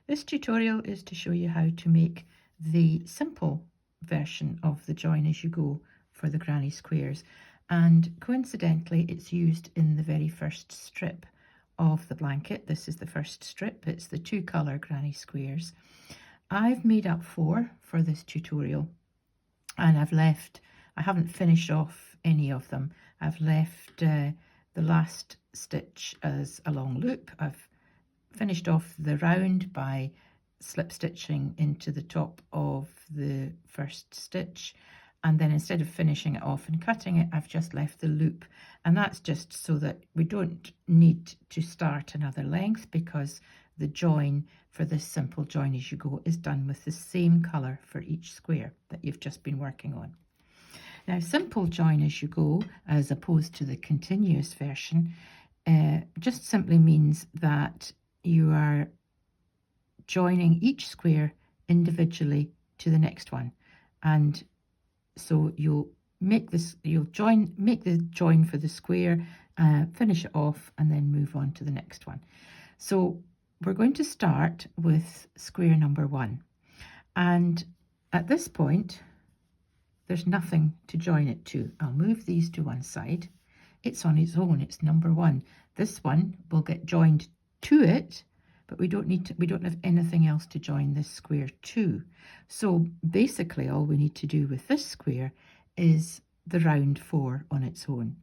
This tutorial is to show you how to make the simple version of the join as you go for the granny squares, and coincidentally it's used in the very first strip of the blanket. This is the first strip, it's the two colour granny squares. I've made up 4 for this tutorial, and I haven't finished off any of them. I've left the last stitch as a long loop. I've finished off the round by slip stitching into the top of the first stitch, and then instead of finishing it off and cutting it, I've just left the loop, and that's just so that we don't need to start another length, because the join for this simple join as you go is done with the same colour for each square that you've just been working on. Now, simple join as you go, as opposed to the continuous version, just simply means that you are joining each square individually to the next one, and so you'll make the join for the square, finish it off, and then move on to the next one. So we're going to start with square number 1, and at this point there's nothing to join it to. I'll move these to one side. It's on its own, it's number 1. This one will get joined to it, but we don't have anything else to join this square to. So basically all we need to do with this square is the round 4 on its own.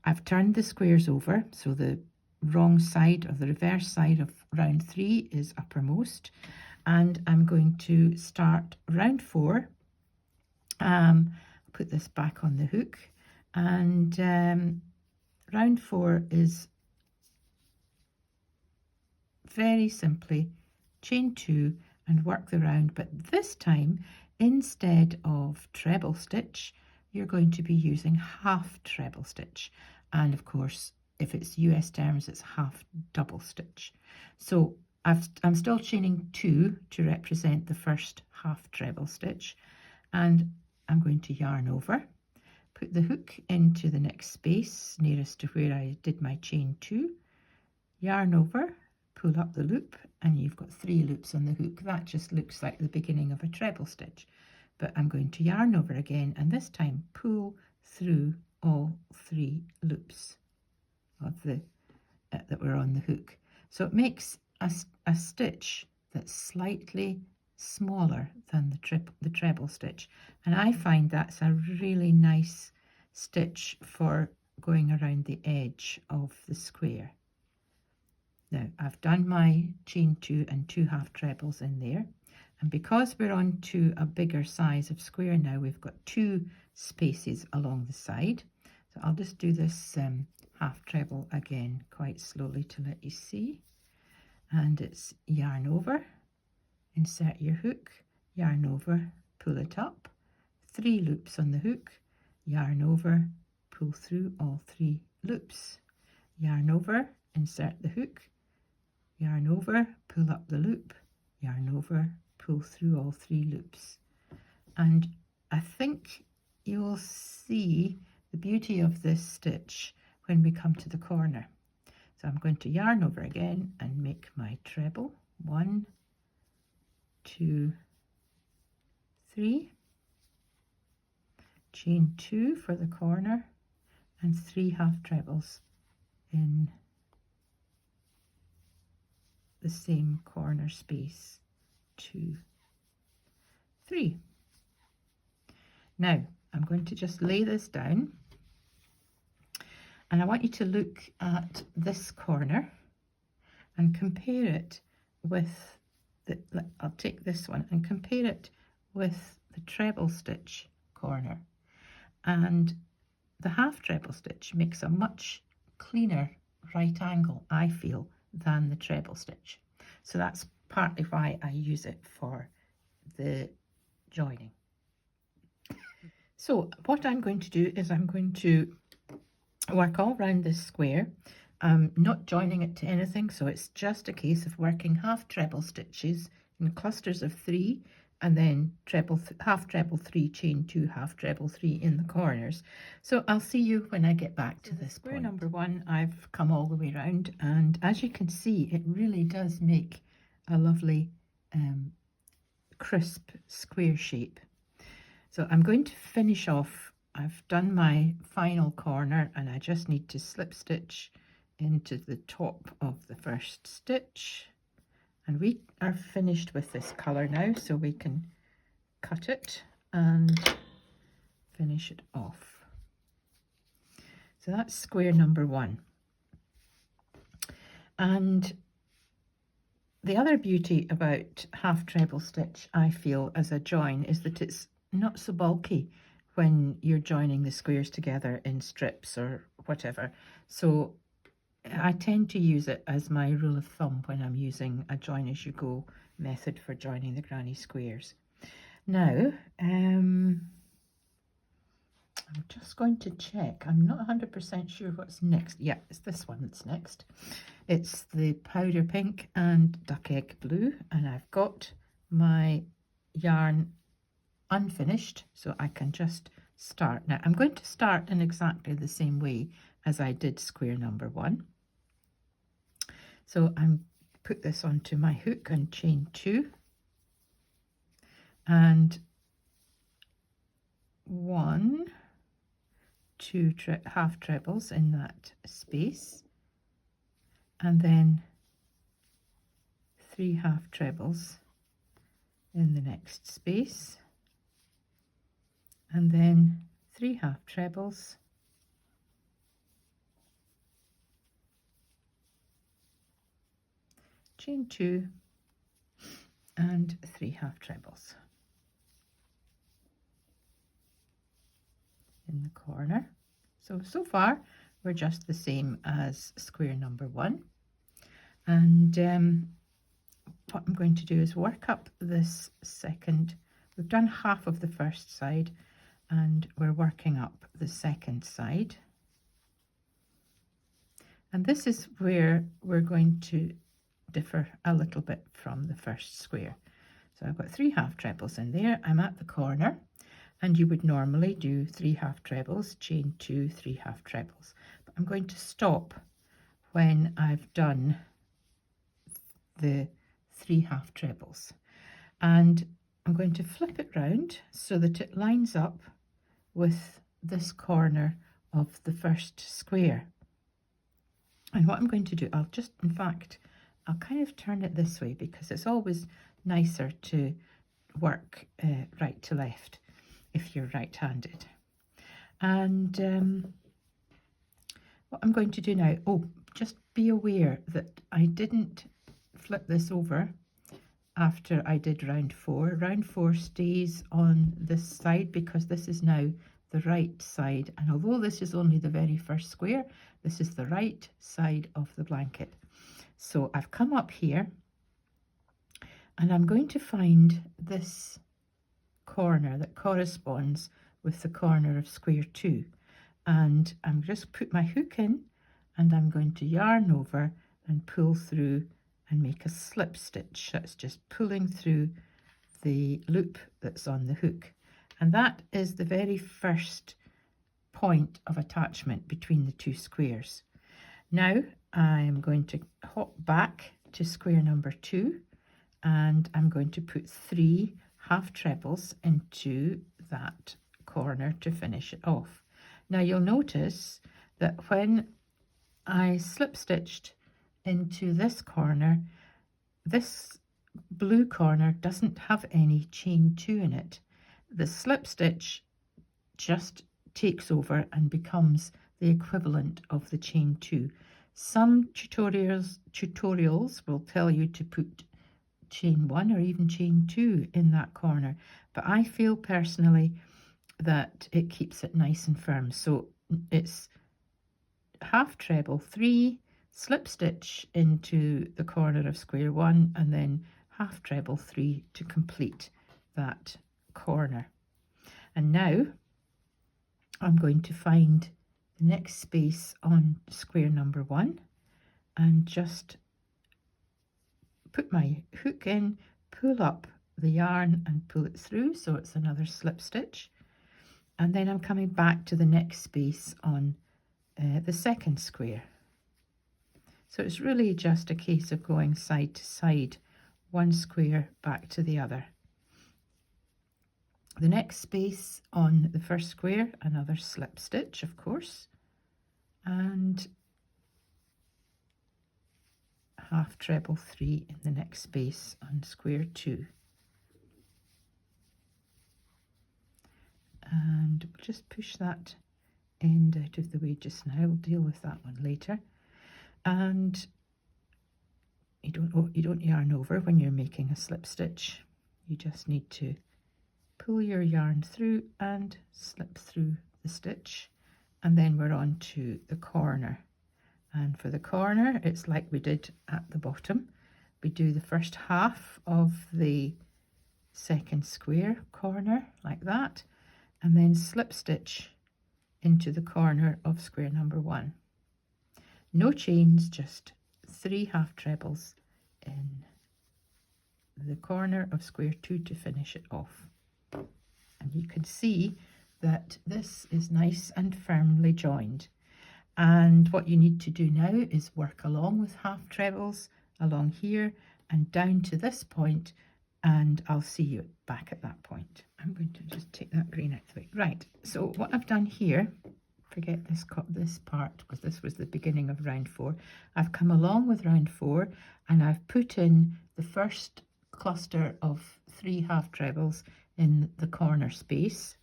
I've turned the squares over, so the wrong side, or the reverse side of round 3 is uppermost, and I'm going to start round 4. Put this back on the hook, and round 4 is very simply chain 2 and work the round, but this time instead of treble stitch you're going to be using half treble stitch, and of course if it's US terms it's half double stitch. So I'm still chaining 2 to represent the first half treble stitch, and I'm going to yarn over, put the hook into the next space nearest to where I did my chain 2, yarn over, pull up the loop, and you've got 3 loops on the hook. That just looks like the beginning of a treble stitch, but I'm going to yarn over again, and this time pull through all 3 loops of the that were on the hook. So it makes a stitch that's slightly smaller than the treble stitch, and I find that's a really nice stitch for going around the edge of the square. Now I've done my chain 2 and 2 half trebles in there, and because we're on to a bigger size of square now, we've got 2 spaces along the side. So I'll just do this half treble again quite slowly to let you see, and it's yarn over, insert your hook, yarn over, pull it up, 3 loops on the hook, yarn over, pull through all 3 loops, yarn over, insert the hook, yarn over, pull up the loop, yarn over, pull through all 3 loops. And I think you'll see the beauty of this stitch when we come to the corner. So I'm going to yarn over again and make my treble. 1, 2, 3, chain 2 for the corner, and 3 half trebles in the same corner space. 2, 3. Now I'm going to just lay this down, and I want you to look at this corner and compare it with I'll take this one and compare it with the treble stitch corner, and the half treble stitch makes a much cleaner right angle, I feel, than the treble stitch. So that's partly why I use it for the joining. So what I'm going to do is I'm going to work all round this square. I'm not joining it to anything, so it's just a case of working half treble stitches in clusters of 3, and then half treble 3, chain 2, half treble 3 in the corners. So I'll see you when I get back to this square point. Number 1, I've come all the way round, and as you can see, it really does make a lovely crisp square shape. So I'm going to finish off. I've done my final corner and I just need to slip stitch into the top of the first stitch, and we are finished with this colour now, so we can cut it and finish it off. So that's square number 1. And the other beauty about half treble stitch, I feel, as a join is that it's not so bulky when you're joining the squares together in strips or whatever. So I tend to use it as my rule of thumb when I'm using a join as you go method for joining the granny squares. Now, I'm just going to check. I'm not 100% sure what's next. Yeah, it's this one that's next. It's the powder pink and duck egg blue, and I've got my yarn unfinished, so I can just start. Now, I'm going to start in exactly the same way as I did square number 1. So I'm put this onto my hook and chain 2, and 1, 2 half trebles in that space, and then 3 half trebles in the next space, and then 3 half trebles, chain 2, and 3 half trebles in the corner. So far we're just the same as square number 1, and what I'm going to do is work up this second. We've done half of the first side and we're working up the second side, and this is where we're going to differ a little bit from the first square. So I've got 3 half trebles in there. I'm at the corner, and you would normally do 3 half trebles, chain 2, 3 half trebles, but I'm going to stop when I've done the 3 half trebles, and I'm going to flip it round so that it lines up with this corner of the first square. And what I'm going to do, I'll kind of turn it this way because it's always nicer to work right to left if you're right-handed. And what I'm going to do now, just be aware that I didn't flip this over after I did round 4. Round 4 stays on this side because this is now the right side, and although this is only the very first square, this is the right side of the blanket. So I've come up here and I'm going to find this corner that corresponds with the corner of square 2, and I'm just put my hook in and I'm going to yarn over and pull through and make a slip stitch. That's just pulling through the loop that's on the hook, and that is the very first point of attachment between the 2 squares. Now I'm going to hop back to square number 2, and I'm going to put 3 half trebles into that corner to finish it off. Now you'll notice that when I slip stitched into this corner, this blue corner doesn't have any chain 2 in it. The slip stitch just takes over and becomes the equivalent of the chain 2. Some tutorials will tell you to put chain 1 or even chain 2 in that corner, but I feel personally that it keeps it nice and firm. So it's half treble 3, slip stitch into the corner of square 1, and then half treble 3 to complete that corner. And now I'm going to find the next space on square number 1 and just put my hook in, pull up the yarn and pull it through, so it's another slip stitch, and then I'm coming back to the next space on the second square. So it's really just a case of going side to side one square back to the other. The next space on the first square, another slip stitch, of course, and half treble 3 in the next space on square 2. And we'll just push that end out of the way just now. We'll deal with that one later. And you don't yarn over when you're making a slip stitch. You just need to pull your yarn through and slip through the stitch, and then we're on to the corner. And for the corner, it's like we did at the bottom. We do the first half of the second square corner like that, and then slip stitch into the corner of square number 1. No chains, just 3 half trebles in the corner of square 2 to finish it off. And you can see that this is nice and firmly joined. And what you need to do now is work along with half trebles along here and down to this point, and I'll see you back at that point. I'm going to just take that green out of the way. Right, so what I've done here, forget this part because this was the beginning of round 4. I've come along with round 4 and I've put in the first cluster of 3 half trebles in the corner space.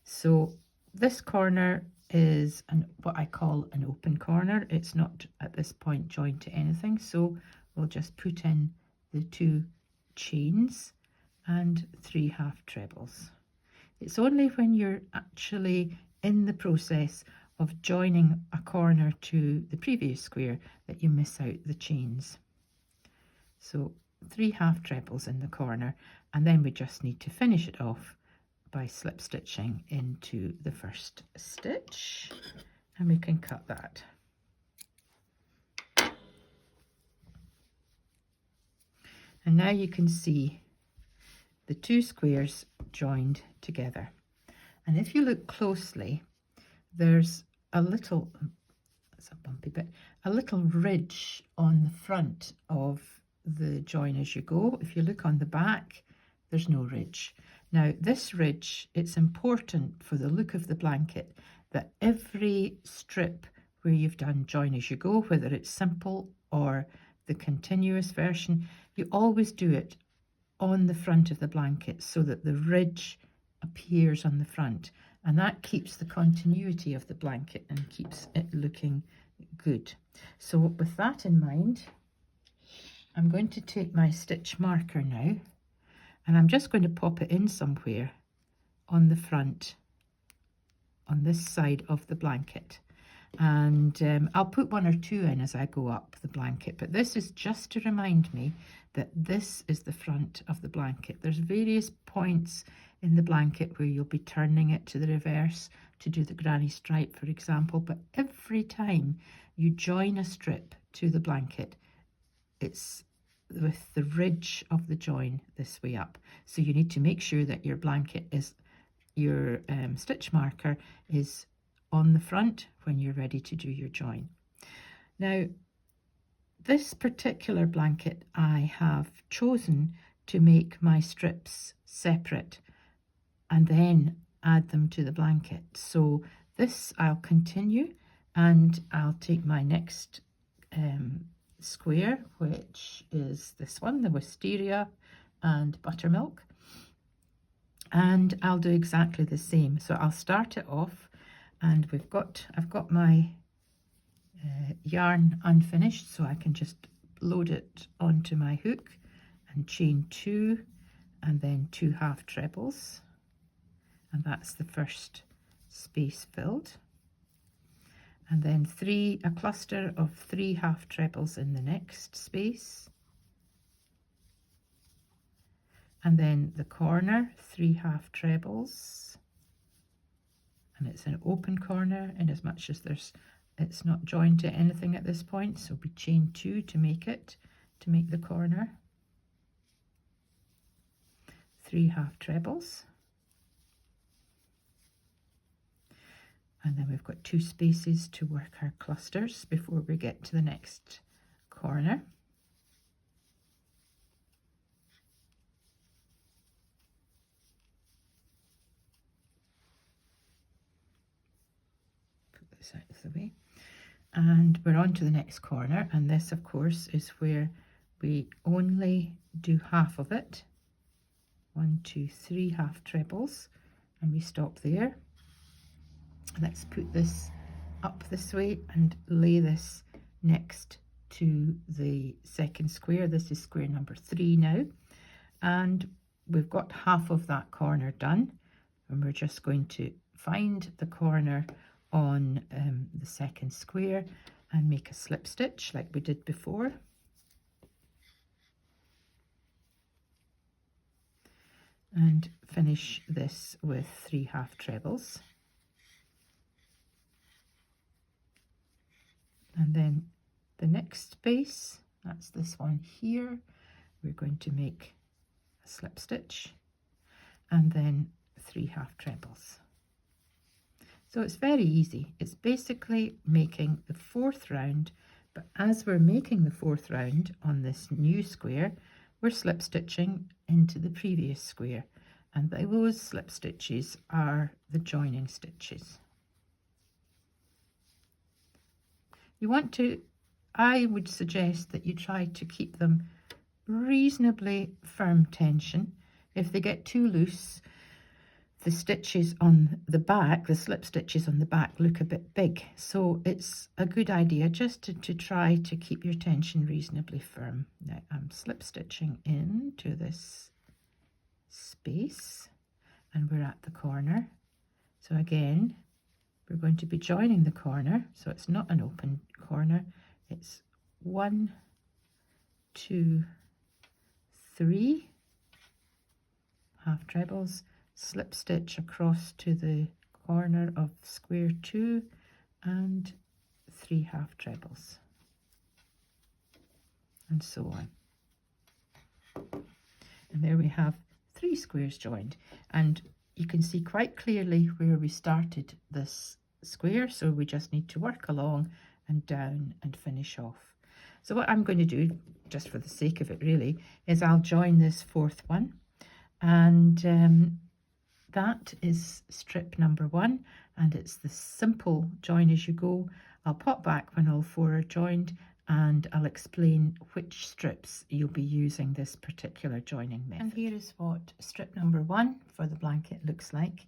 So this corner is what I call an open corner. It's not at this point joined to anything, so we'll just put in the 2 chains and 3 half trebles. It's only when you're actually in the process of joining a corner to the previous square that you miss out the chains. So 3 half trebles in the corner, and then we just need to finish it off by slip stitching into the first stitch, and we can cut that. And now you can see the 2 squares joined together. And if you look closely, there's a little, that's a bumpy bit, a little ridge on the front of the join as you go. If you look on the back, there's no ridge. Now this ridge, it's important for the look of the blanket that every strip where you've done join as you go, whether it's simple or the continuous version, you always do it on the front of the blanket so that the ridge appears on the front, and that keeps the continuity of the blanket and keeps it looking good. So with that in mind, I'm going to take my stitch marker now, and I'm just going to pop it in somewhere on the front, on this side of the blanket. And I'll put 1 or 2 in as I go up the blanket, but this is just to remind me that this is the front of the blanket. There's various points in the blanket where you'll be turning it to the reverse to do the granny stripe, for example, but every time you join a strip to the blanket, it's with the ridge of the join this way up. So you need to make sure that your blanket is, your stitch marker is on the front when you're ready to do your join. Now, this particular blanket I have chosen to make my strips separate and then add them to the blanket. So this I'll continue, and I'll take my next square, which is this one, the wisteria and buttermilk, and I'll do exactly the same. So I'll start it off, and I've got my yarn unfinished, so I can just load it onto my hook and chain 2 and then 2 half trebles, and that's the first space filled, and then a cluster of 3 half trebles in the next space, and then the corner 3 half trebles, and it's an open corner in as much as it's not joined to anything at this point, so we chain 2 to make the corner, 3 half trebles, and then we've got 2 spaces to work our clusters before we get to the next corner. this out of the way. And we're on to the next corner, and this of course is where we only do half of it. 1, 2, 3 half trebles, and we stop there. Let's put this up this way and lay this next to the second square. This is square number 3 now, and we've got half of that corner done, and we're just going to find the corner on the second square and make a slip stitch like we did before. And finish this with 3 half trebles. And then the next space, that's this one here, we're going to make a slip stitch and then 3 half trebles. So it's very easy. It's basically making the 4th round, but as we're making the 4th round on this new square, we're slip stitching into the previous square, and those slip stitches are the joining stitches. You want to, I would suggest that you try to keep them reasonably firm tension. If they get too loose, the stitches on the back, the slip stitches on the back, look a bit big. So it's a good idea just to try to keep your tension reasonably firm. Now I'm slip stitching into this space and we're at the corner. So again, we're going to be joining the corner. So it's not an open corner. It's 1, 2, 3 half trebles, slip stitch across to the corner of square 2 and 3 half trebles, and so on. And there we have 3 squares joined, and you can see quite clearly where we started this square, so we just need to work along and down and finish off. So what I'm going to do, just for the sake of it really, is I'll join this 4th one, and that is strip number 1, and it's the simple join as you go. I'll pop back when all 4 are joined and I'll explain which strips you'll be using this particular joining method. And here is what strip number 1 for the blanket looks like,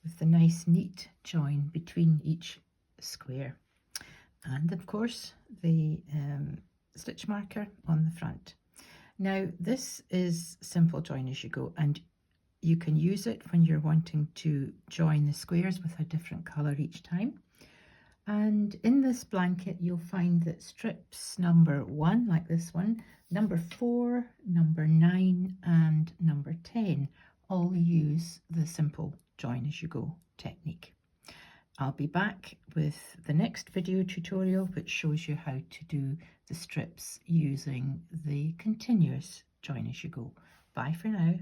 with the nice neat join between each square, and of course the stitch marker on the front. Now this is simple join as you go, and you can use it when you're wanting to join the squares with a different colour each time. And in this blanket you'll find that strips number 1, like this one, number 4, number 9 and number 10 all use the simple join as you go technique. I'll be back with the next video tutorial which shows you how to do the strips using the continuous join as you go. Bye for now.